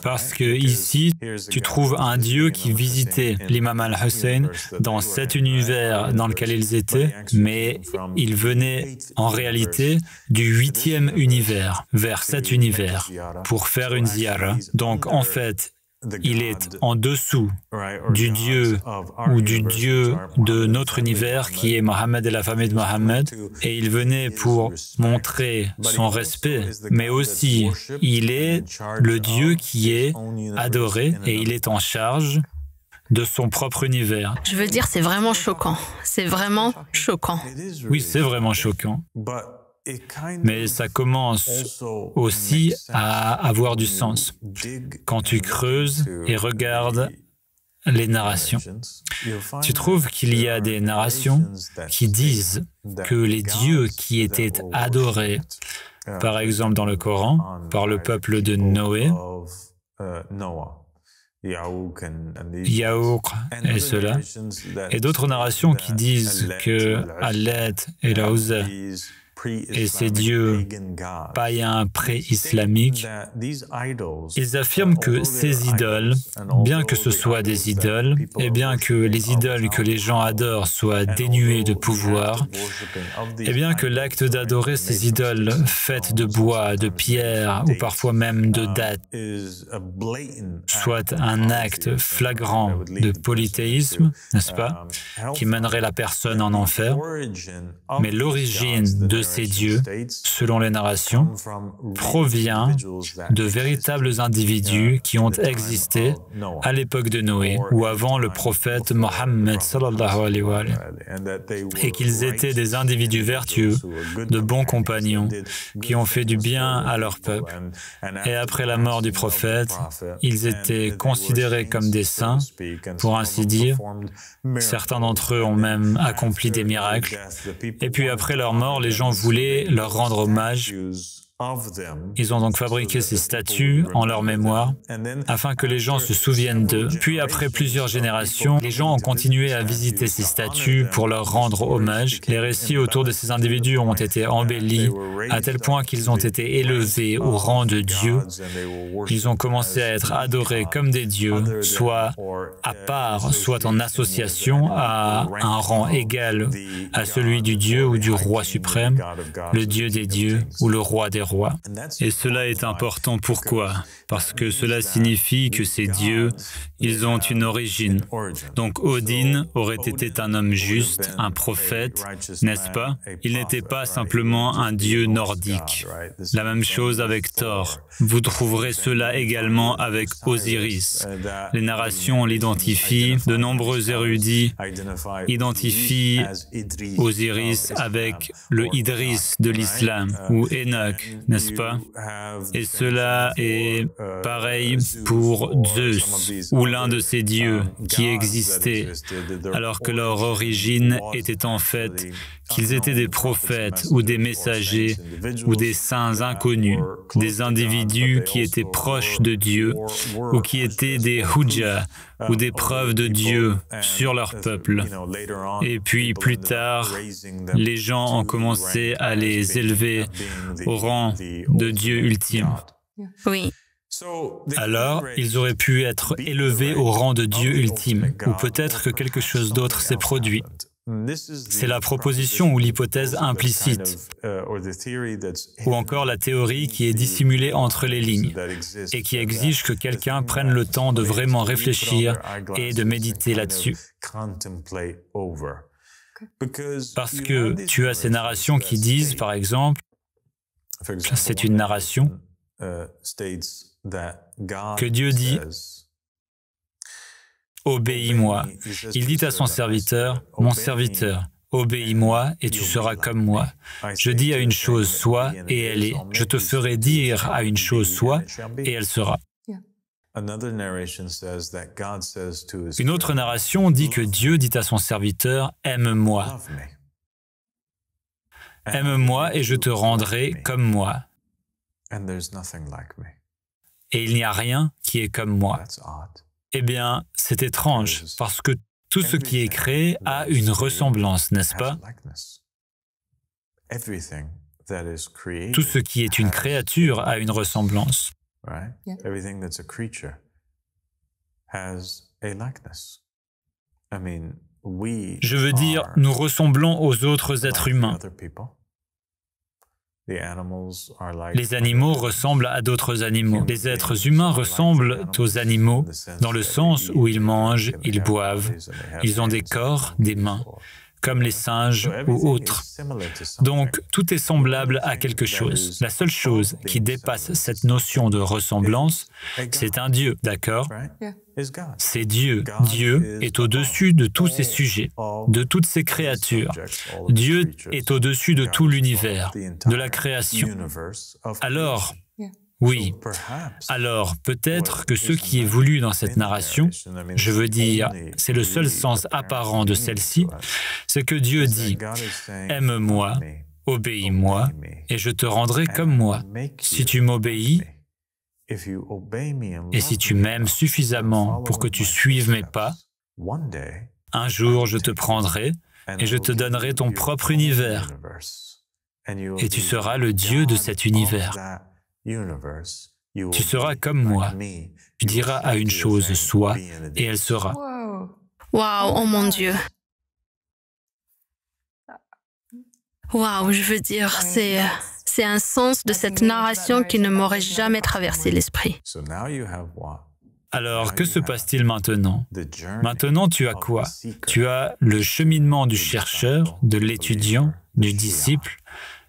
Parce que ici, tu trouves un Dieu qui visitait l'imam al-Hussein dans cet univers dans lequel ils étaient, mais il venait en réalité du 8e univers, vers cet univers, pour faire une ziyara. Donc en fait, il est en dessous du Dieu ou du Dieu de notre univers qui est Mohammed et la famille de Mohammed, et il venait pour montrer son respect, mais aussi il est le Dieu qui est adoré et il est en charge de son propre univers. Je veux dire, c'est vraiment choquant. C'est vraiment choquant. Oui, c'est vraiment choquant. Mais ça commence aussi à avoir du sens. Quand tu creuses et regardes les narrations, tu trouves qu'il y a des narrations qui disent que les dieux qui étaient adorés, par exemple dans le Coran, par le peuple de Noé, Yaouk et cela, et d'autres narrations qui disent que Allat et la Uzza et ces dieux païens pré-islamiques, ils affirment que ces idoles, bien que ce soient des idoles, et bien que les idoles que les gens adorent soient dénuées de pouvoir, et bien que l'acte d'adorer ces idoles faites de bois, de pierre ou parfois même de dattes soit un acte flagrant de polythéisme, n'est-ce pas, qui mènerait la personne en enfer, mais l'origine de ces dieux, selon les narrations, provient de véritables individus qui ont existé à l'époque de Noé ou avant le prophète Mohammed sallallahu alayhi wa sallam, et qu'ils étaient des individus vertueux, de bons compagnons, qui ont fait du bien à leur peuple. Et après la mort du prophète, ils étaient considérés comme des saints, pour ainsi dire. Certains d'entre eux ont même accompli des miracles. Et puis après leur mort, les gens voulaient leur rendre hommage. Ils ont donc fabriqué ces statues en leur mémoire afin que les gens se souviennent d'eux. Puis après plusieurs générations, les gens ont continué à visiter ces statues pour leur rendre hommage. Les récits autour de ces individus ont été embellis à tel point qu'ils ont été élevés au rang de dieux. Ils ont commencé à être adorés comme des dieux, soit à part, soit en association à un rang égal à celui du Dieu ou du roi suprême, le Dieu des dieux ou le roi des rois. Et cela est important. Pourquoi? Parce que cela signifie que ces dieux, ils ont une origine. Donc Odin aurait été un homme juste, un prophète, n'est-ce pas? Il n'était pas simplement un dieu nordique. La même chose avec Thor. Vous trouverez cela également avec Osiris. Les narrations l'identifient. De nombreux érudits identifient Osiris avec le Idris de l'islam ou Enoch, n'est-ce pas? Et cela est pareil pour Zeus ou l'un de ces dieux qui existaient alors que leur origine était en fait qu'ils étaient des prophètes ou des messagers ou des saints inconnus, des individus qui étaient proches de Dieu ou qui étaient des hujjas ou des preuves de Dieu sur leur peuple. Et puis plus tard, les gens ont commencé à les élever au rang de Dieu ultime. Oui. Alors, ils auraient pu être élevés au rang de Dieu ultime, ou peut-être que quelque chose d'autre s'est produit. C'est la proposition ou l'hypothèse implicite, ou encore la théorie qui est dissimulée entre les lignes et qui exige que quelqu'un prenne le temps de vraiment réfléchir et de méditer là-dessus. Parce que tu as ces narrations qui disent, par exemple, c'est une narration, que Dieu dit « Obéis-moi ». Il dit à son serviteur « Mon serviteur, obéis-moi et tu seras comme moi. Je dis à une chose, sois, et elle est. Je te ferai dire à une chose, sois, et elle sera. » Une autre narration dit que Dieu dit à son serviteur « Aime-moi. Aime-moi et je te rendrai comme moi. » Et il n'y a rien qui est comme moi. Eh bien, c'est étrange, parce que tout ce qui est créé a une ressemblance, n'est-ce pas? Tout ce qui est une créature a une ressemblance. Je veux dire, nous ressemblons aux autres êtres humains. Les animaux ressemblent à d'autres animaux. Les êtres humains ressemblent aux animaux dans le sens où ils mangent, ils boivent, ils ont des corps, des mains, comme les singes ou autres. Donc, tout est semblable à quelque chose. La seule chose qui dépasse cette notion de ressemblance, c'est un Dieu, d'accord? C'est Dieu. Dieu est au-dessus de tous ces sujets, de toutes ces créatures. Dieu est au-dessus de tout l'univers, de la création. Alors, oui, alors peut-être que ce qui est voulu dans cette narration, je veux dire, c'est le seul sens apparent de celle-ci, c'est que Dieu dit « Aime-moi, obéis-moi, et je te rendrai comme moi. Si tu m'obéis, et si tu m'aimes suffisamment pour que tu suives mes pas, un jour je te prendrai et je te donnerai ton propre univers, et tu seras le Dieu de cet univers. Tu seras comme moi. Tu diras à une chose, sois, et elle sera. » Waouh, oh mon Dieu. Waouh, je veux dire, c'est un sens de cette narration qui ne m'aurait jamais traversé l'esprit. Alors, que se passe-t-il maintenant? Maintenant, tu as quoi? Tu as le cheminement du chercheur, de l'étudiant, du disciple,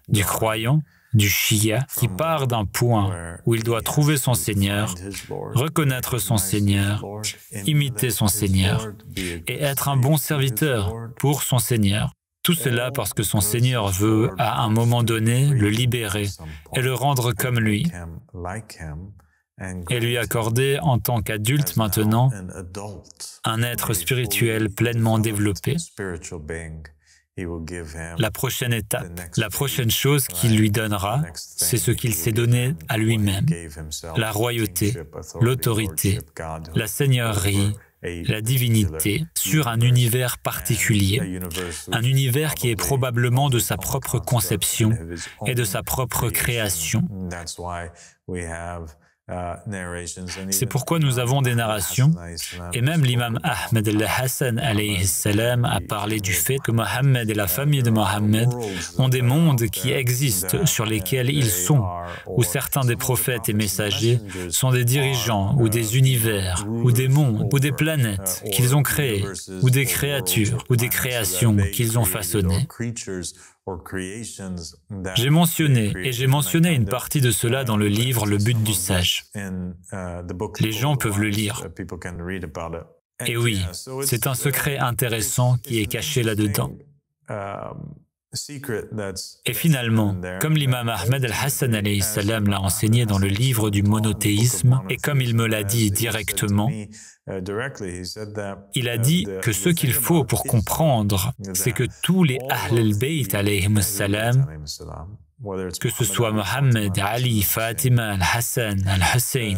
du croyant, du Shia, qui part d'un point où il doit trouver son Seigneur, reconnaître son Seigneur, imiter son Seigneur et être un bon serviteur pour son Seigneur. Tout cela parce que son Seigneur veut, à un moment donné, le libérer et le rendre comme lui, et lui accorder en tant qu'adulte maintenant un être spirituel pleinement développé. La prochaine étape, la prochaine chose qu'il lui donnera, c'est ce qu'il s'est donné à lui-même, la royauté, l'autorité, la seigneurie, la divinité sur un univers particulier, un univers qui est probablement de sa propre conception et de sa propre création. C'est pourquoi nous avons des narrations, et même l'imam Ahmed al-Hassan alayhi salam a parlé du fait que Mohammed et la famille de Mohammed ont des mondes qui existent sur lesquels ils sont, où certains des prophètes et messagers sont des dirigeants, ou des univers, ou des mondes, ou des planètes qu'ils ont créés, ou des créatures, ou des créations qu'ils ont façonnées. J'ai mentionné une partie de cela dans le livre Le but du sage. Les gens peuvent le lire. Et oui, c'est un secret intéressant qui est caché là-dedans. Et finalement, comme l'imam Ahmed al-Hassan alayhi salam l'a enseigné dans le livre du monothéisme, et comme il me l'a dit directement, il a dit que ce qu'il faut pour comprendre, c'est que tous les Ahl al-Bayt alayhim salam, que ce soit Mohammed, Ali, Fatima, Al-Hassan, Al-Hussein,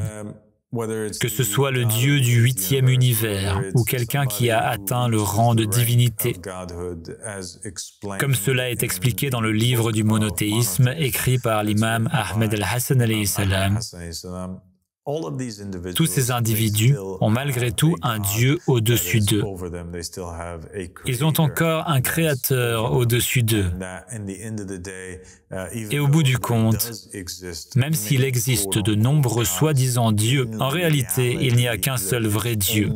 que ce soit le Dieu du 8e univers ou quelqu'un qui a atteint le rang de divinité, comme cela est expliqué dans le livre du monothéisme écrit par l'imam Ahmed al-Hassan alayhi salam, tous ces individus ont malgré tout un Dieu au-dessus d'eux. Ils ont encore un Créateur au-dessus d'eux. Et au bout du compte, même s'il existe de nombreux soi-disant dieux, en réalité, il n'y a qu'un seul vrai Dieu.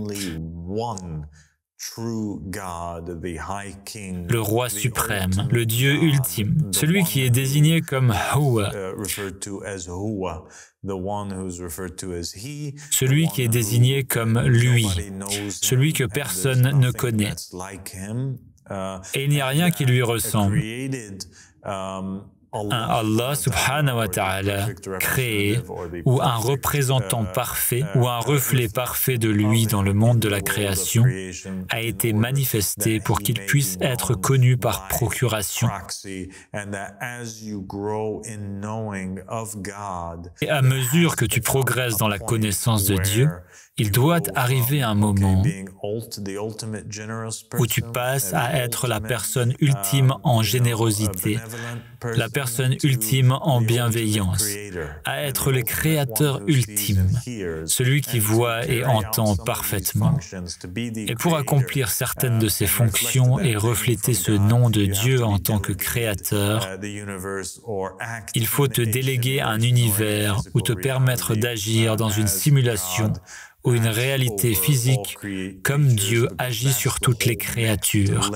le roi suprême, le Dieu ultime, celui qui est désigné comme Huwa, celui qui est désigné comme lui, celui que personne ne connaît. Et il n'y a rien qui lui ressemble. Un Allah subhanahu wa ta'ala créé, ou un représentant parfait, ou un reflet parfait de lui dans le monde de la création, a été manifesté pour qu'il puisse être connu par procuration. Et à mesure que tu progresses dans la connaissance de Dieu, il doit arriver un moment où tu passes à être la personne ultime en générosité, la personne ultime en bienveillance, à être le créateur ultime, celui qui voit et entend parfaitement. Et pour accomplir certaines de ces fonctions et refléter ce nom de Dieu en tant que créateur, il faut te déléguer un univers ou te permettre d'agir dans une simulation ou une réalité physique comme Dieu agit sur toutes les créatures.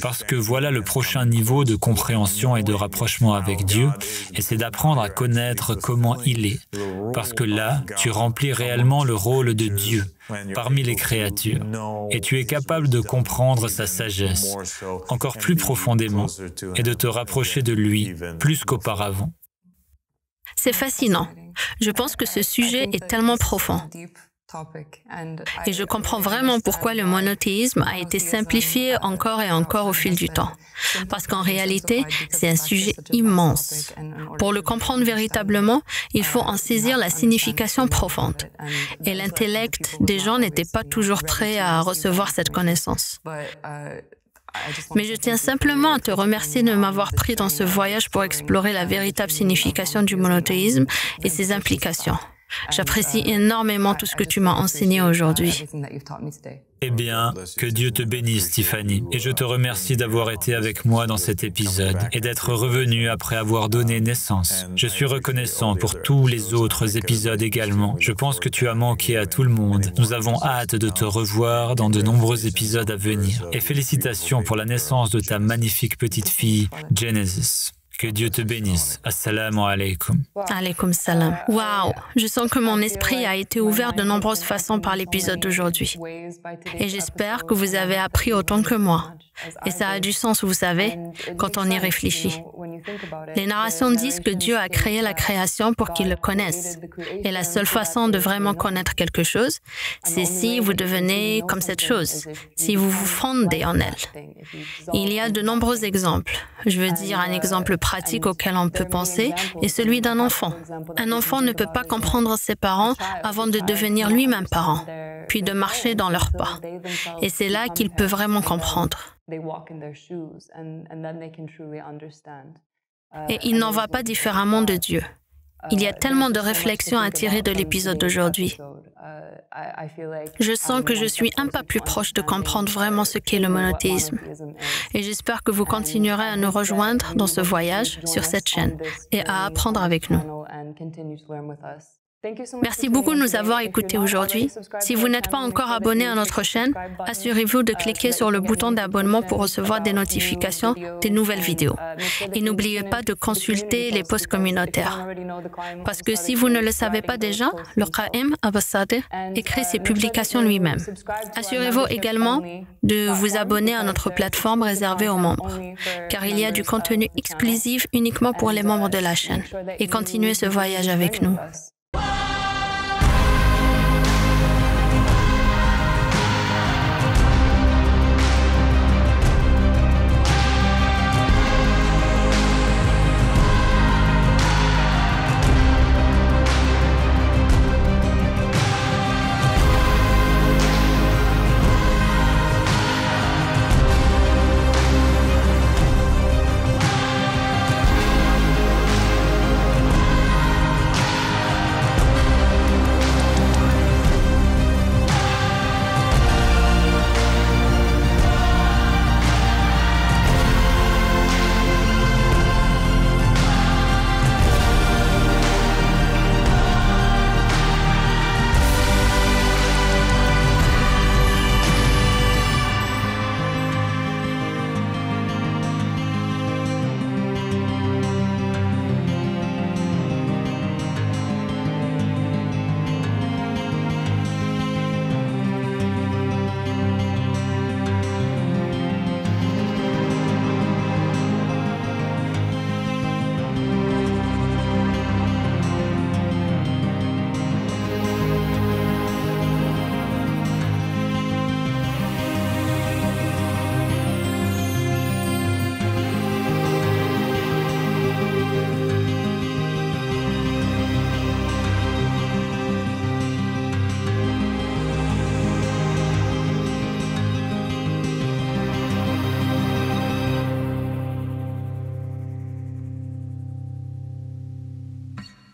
Parce que voilà le prochain niveau de compréhension et de rapprochement avec Dieu, et c'est d'apprendre à connaître comment il est. Parce que là, tu remplis réellement le rôle de Dieu parmi les créatures, et tu es capable de comprendre sa sagesse encore plus profondément et de te rapprocher de lui plus qu'auparavant. C'est fascinant. Je pense que ce sujet est tellement profond. Et je comprends vraiment pourquoi le monothéisme a été simplifié encore et encore au fil du temps. Parce qu'en réalité, c'est un sujet immense. Pour le comprendre véritablement, il faut en saisir la signification profonde. Et l'intellect des gens n'était pas toujours prêt à recevoir cette connaissance. Mais je tiens simplement à te remercier de m'avoir pris dans ce voyage pour explorer la véritable signification du monothéisme et ses implications. J'apprécie énormément tout ce que tu m'as enseigné aujourd'hui. Eh bien, que Dieu te bénisse, Tiffany. Et je te remercie d'avoir été avec moi dans cet épisode et d'être revenu après avoir donné naissance. Je suis reconnaissant pour tous les autres épisodes également. Je pense que tu as manqué à tout le monde. Nous avons hâte de te revoir dans de nombreux épisodes à venir. Et félicitations pour la naissance de ta magnifique petite fille, Genesis. Que Dieu te bénisse. Assalamu alaikum. Alaykoum salam. Waouh! Je sens que mon esprit a été ouvert de nombreuses façons par l'épisode d'aujourd'hui. Et j'espère que vous avez appris autant que moi. Et ça a du sens, vous savez, quand on y réfléchit. Les narrations disent que Dieu a créé la création pour qu'ils le connaissent. Et la seule façon de vraiment connaître quelque chose, c'est si vous devenez comme cette chose, si vous vous fondez en elle. Il y a de nombreux exemples. Je veux dire, un exemple pratique auquel on peut penser est celui d'un enfant. Un enfant ne peut pas comprendre ses parents avant de devenir lui-même parent, puis de marcher dans leurs pas. Et c'est là qu'il peut vraiment comprendre. Et il n'en va pas différemment de Dieu. Il y a tellement de réflexions à tirer de l'épisode d'aujourd'hui. Je sens que je suis un pas plus proche de comprendre vraiment ce qu'est le monothéisme. Et j'espère que vous continuerez à nous rejoindre dans ce voyage sur cette chaîne et à apprendre avec nous. Merci beaucoup de nous avoir écoutés aujourd'hui. Si vous n'êtes pas encore abonné à notre chaîne, assurez-vous de cliquer sur le bouton d'abonnement pour recevoir des notifications des nouvelles vidéos. Et n'oubliez pas de consulter les posts communautaires. Parce que si vous ne le savez pas déjà, le Qa'im Abbas Sadiq écrit ses publications lui-même. Assurez-vous également de vous abonner à notre plateforme réservée aux membres, car il y a du contenu exclusif uniquement pour les membres de la chaîne. Et continuez ce voyage avec nous.